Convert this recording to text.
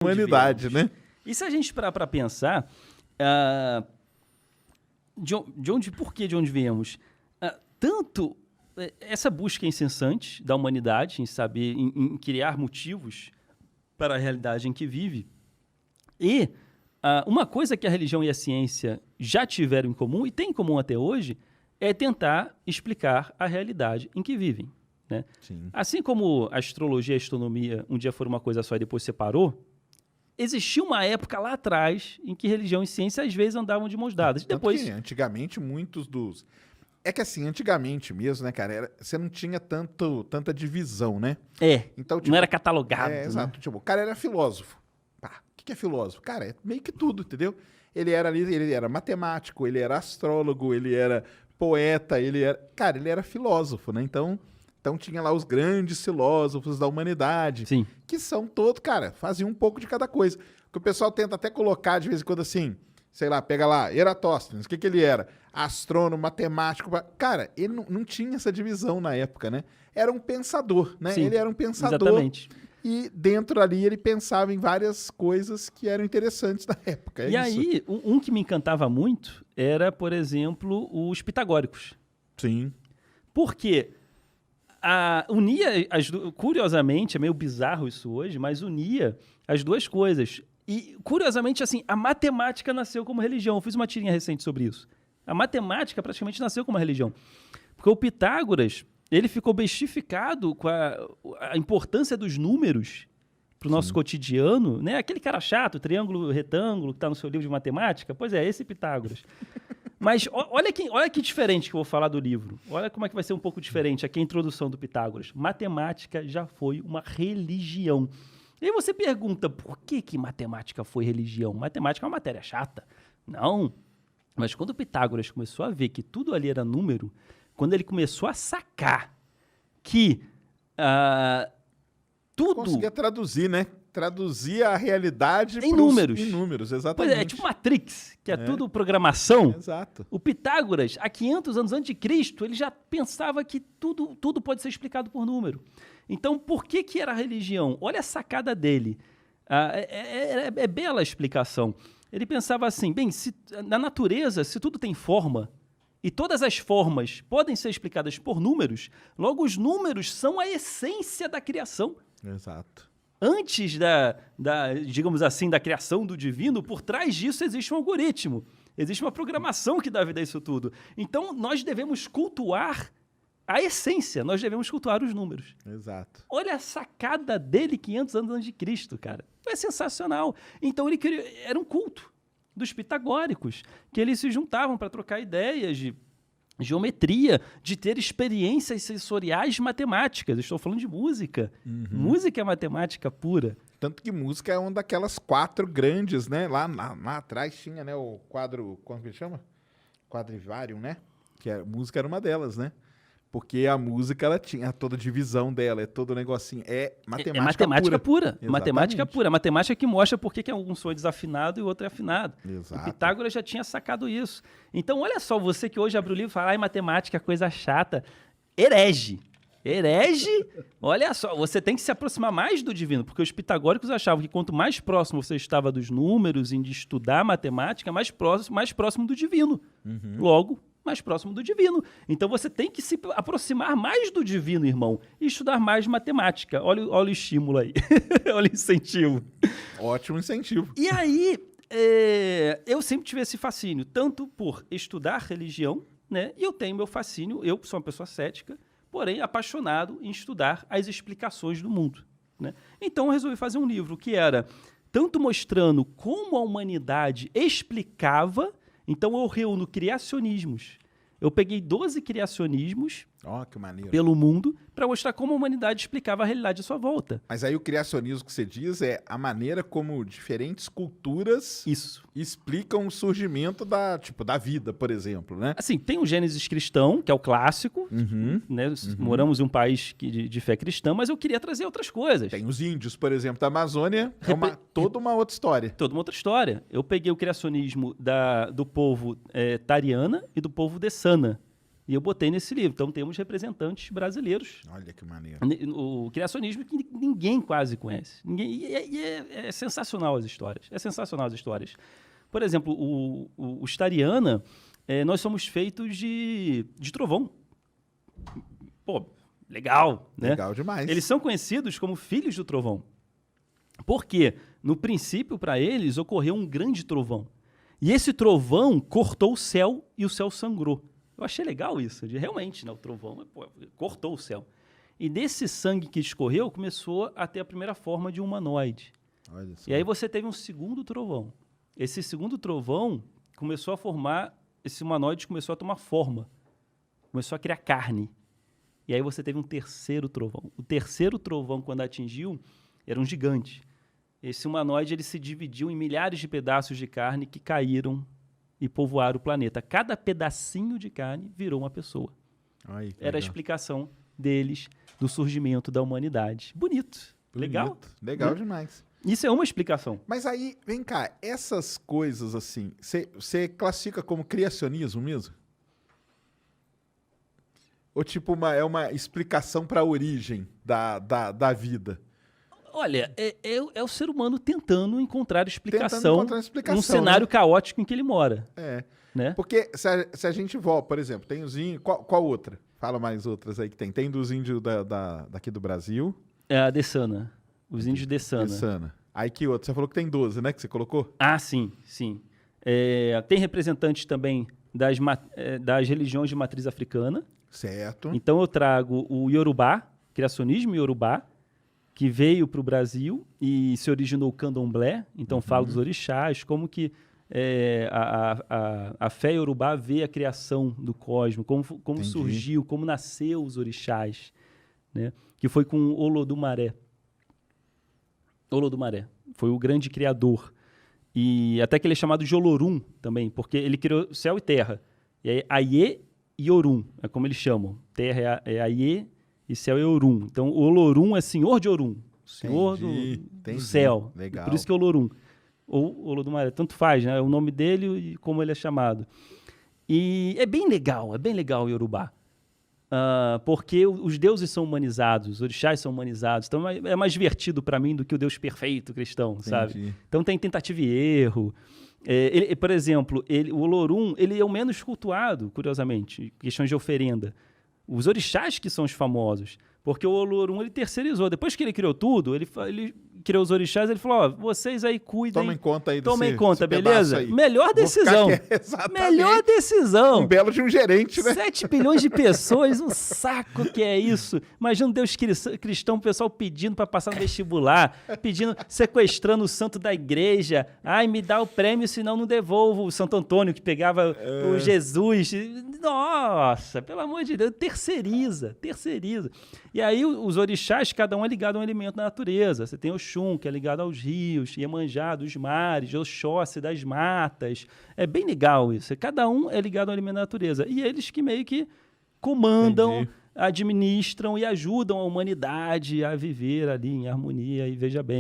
Humanidade, né? E se a gente parar para pensar, por que de onde viemos? Tanto essa busca incessante da humanidade em saber, em criar motivos para a realidade em que vive, e uma coisa que a religião e a ciência já tiveram em comum, e tem em comum até hoje, é tentar explicar a realidade em que vivem. Né? Sim. Assim como a astrologia e a astronomia um dia foram uma coisa só e depois separou, existiu uma época lá atrás em que religião e ciência às vezes andavam de mãos dadas. Depois, antigamente, muitos dos... É que assim, antigamente mesmo, né, cara, você não tinha tanta divisão, né? Então, tipo, não era catalogado. Exato. Né? Tipo, o cara era filósofo. Pá, o que é filósofo? Cara, é meio que tudo, entendeu? Ele era matemático, ele era astrólogo, ele era poeta, ele era filósofo, né? Então tinha lá os grandes filósofos da humanidade. Sim. Que são todos, cara, faziam um pouco de cada coisa. Que o pessoal tenta até colocar de vez em quando assim, sei lá, pega lá, Eratóstenes, o que ele era? Astrônomo, matemático. Cara, ele não tinha essa divisão na época, né? Era um pensador, né? Sim, ele era um pensador. Exatamente. E dentro ali ele pensava em várias coisas que eram interessantes na época. E aí, um que me encantava muito era, por exemplo, os pitagóricos. Sim. Porque unia, curiosamente, é meio bizarro isso hoje, mas unia as duas coisas. E, curiosamente, assim, a matemática nasceu como religião. Eu fiz uma tirinha recente sobre isso. A matemática praticamente nasceu como uma religião. Porque o Pitágoras, ele ficou bestificado com a importância dos números para o nosso cotidiano, né? Aquele cara chato, triângulo, retângulo, que está no seu livro de matemática. Pois é, esse Pitágoras. Mas olha que diferente que eu vou falar do livro. Olha como é que vai ser um pouco diferente aqui a introdução do Pitágoras. Matemática já foi uma religião. E aí você pergunta, por que matemática foi religião? Matemática é uma matéria chata. Não. Mas quando o Pitágoras começou a ver que tudo ali era número, quando ele começou a sacar que tudo... Conseguia traduzir, né? Traduzia a realidade em números. Em números, exatamente. Pois é tipo Matrix, que é tudo programação. Exato. O Pitágoras, há 500 anos antes de Cristo, ele já pensava que tudo pode ser explicado por número. Então, por que era a religião? Olha a sacada dele. É bela a explicação. Ele pensava assim, na natureza, se tudo tem forma, e todas as formas podem ser explicadas por números, logo os números são a essência da criação. Exato. Antes digamos assim, da criação do divino, por trás disso existe um algoritmo, existe uma programação que dá vida a isso tudo. Então, nós devemos cultuar a essência, nós devemos cultuar os números. Exato. Olha a sacada dele 500 anos antes de Cristo, cara. É sensacional. Então, era um culto dos pitagóricos, que eles se juntavam para trocar ideias de geometria, de ter experiências sensoriais matemáticas. Estou falando de música. Música é matemática pura. Tanto que música é uma daquelas 4 grandes, né? Lá atrás tinha, né, o quadro, como que ele chama? Quadrivário, né? Música era uma delas, né? Porque a música, ela tinha toda a divisão dela, é todo o negocinho. É matemática pura. Exatamente. Matemática pura. Matemática que mostra por que um som é desafinado e o outro é afinado. Exato. O Pitágoras já tinha sacado isso. Então, olha só, você que hoje abre o livro e fala, matemática, coisa chata. Herege. Olha só, você tem que se aproximar mais do divino, porque os pitagóricos achavam que quanto mais próximo você estava dos números e de estudar matemática, mais próximo do divino. Logo, mais próximo do divino. Então você tem que se aproximar mais do divino, irmão, e estudar mais matemática. Olha o estímulo aí. Olha o incentivo. Ótimo incentivo. E aí, eu sempre tive esse fascínio, tanto por estudar religião, né? E eu tenho meu fascínio, eu sou uma pessoa cética, porém apaixonado em estudar as explicações do mundo, né? Então eu resolvi fazer um livro que era tanto mostrando como a humanidade explicava. Então, eu reúno criacionismos. Eu peguei 12 criacionismos que maneiro. Pelo mundo para mostrar como a humanidade explicava a realidade à sua volta. Mas aí o criacionismo que você diz é a maneira como diferentes culturas explicam o surgimento da vida, por exemplo, né? Assim, tem o Gênesis cristão, que é o clássico, né? Moramos em um país de fé cristã, mas eu queria trazer outras coisas. Tem os índios, por exemplo, da Amazônia, toda uma outra história. Toda uma outra história. Eu peguei o criacionismo do povo Tariana e do povo Dessana, E eu botei nesse livro. Então, temos representantes brasileiros. Olha que maneiro. O criacionismo que ninguém quase conhece. É sensacional as histórias. É sensacional as histórias. Por exemplo, o Stariana, nós somos feitos de trovão. Pô, legal, né? Legal demais. Eles são conhecidos como filhos do trovão. Por quê? No princípio, para eles, ocorreu um grande trovão. E esse trovão cortou o céu e o céu sangrou. Eu achei legal isso, de realmente, né, o trovão cortou o céu. E desse sangue que escorreu, começou a ter a primeira forma de um humanoide. Olha só. E aí você teve um segundo trovão. Esse segundo trovão começou a formar, esse humanoide começou a tomar forma. Começou a criar carne. E aí você teve um terceiro trovão. O terceiro trovão, quando atingiu, era um gigante. Esse humanoide ele se dividiu em milhares de pedaços de carne que caíram e povoaram o planeta. Cada pedacinho de carne virou uma pessoa. Ai, Era a explicação deles do surgimento da humanidade. Bonito. Legal? Legal demais. Isso é uma explicação. Mas aí, vem cá, essas coisas assim, você classifica como criacionismo mesmo? Ou tipo, é uma explicação para a origem da vida? Olha, é o ser humano tentando encontrar explicação, num né? cenário caótico em que ele mora. É. Né? Porque se a gente volta, por exemplo, tem os índios. Qual outra? Fala mais outras aí que tem. Tem dos índios daqui do Brasil. É a Dessana. Os índios Dessana. Dessana. Aí que outro? Você falou que tem 12, né? Que você colocou? Ah, sim, sim. Tem representantes também das religiões de matriz africana. Certo. Então eu trago o Yorubá, criacionismo Yorubá, que veio para o Brasil e se originou o candomblé. Então falo dos orixás, como que a fé Yorubá vê a criação do cosmos, como surgiu, como nasceu os orixás, né? Que foi com o Olodumaré. Olodumaré foi o grande criador. E até que ele é chamado de Olorum também, porque ele criou céu e terra. E aí, Aie e Orum, é como eles chamam. Terra é Aie e céu é Orum. Então, o Olorum é senhor de Orum, senhor do céu. Legal. Por isso que é Olorum. Ou Olodumaré, tanto faz, né? É o nome dele e como ele é chamado. E é bem legal o Yorubá. Porque os deuses são humanizados, os orixás são humanizados. Então é mais divertido para mim do que o Deus perfeito cristão, sabe? Então tem tentativa e erro. Por exemplo, o Olorum ele é o menos cultuado, curiosamente, questões de oferenda. Os orixás que são os famosos. Porque o Olorum ele terceirizou. Depois que ele criou tudo, ele criou os orixás, ele falou, vocês aí cuidem. Tomem conta aí Tomem conta, beleza? Melhor decisão. Melhor decisão. Um belo de um gerente, né? 7 bilhões de pessoas, um saco que é isso. Imagina um Deus cristão, o pessoal pedindo para passar no vestibular, sequestrando o santo da igreja. Ai, me dá o prêmio, senão não devolvo. O Santo Antônio que pegava o Jesus. Nossa, pelo amor de Deus, terceiriza. E aí os orixás, cada um é ligado a um elemento da natureza. Você tem Oxum, que é ligado aos rios, Iemanjá dos mares, Oxóssi das matas. É bem legal isso. Cada um é ligado a um elemento da natureza. E eles que meio que comandam, administram e ajudam a humanidade a viver ali em harmonia. E veja bem,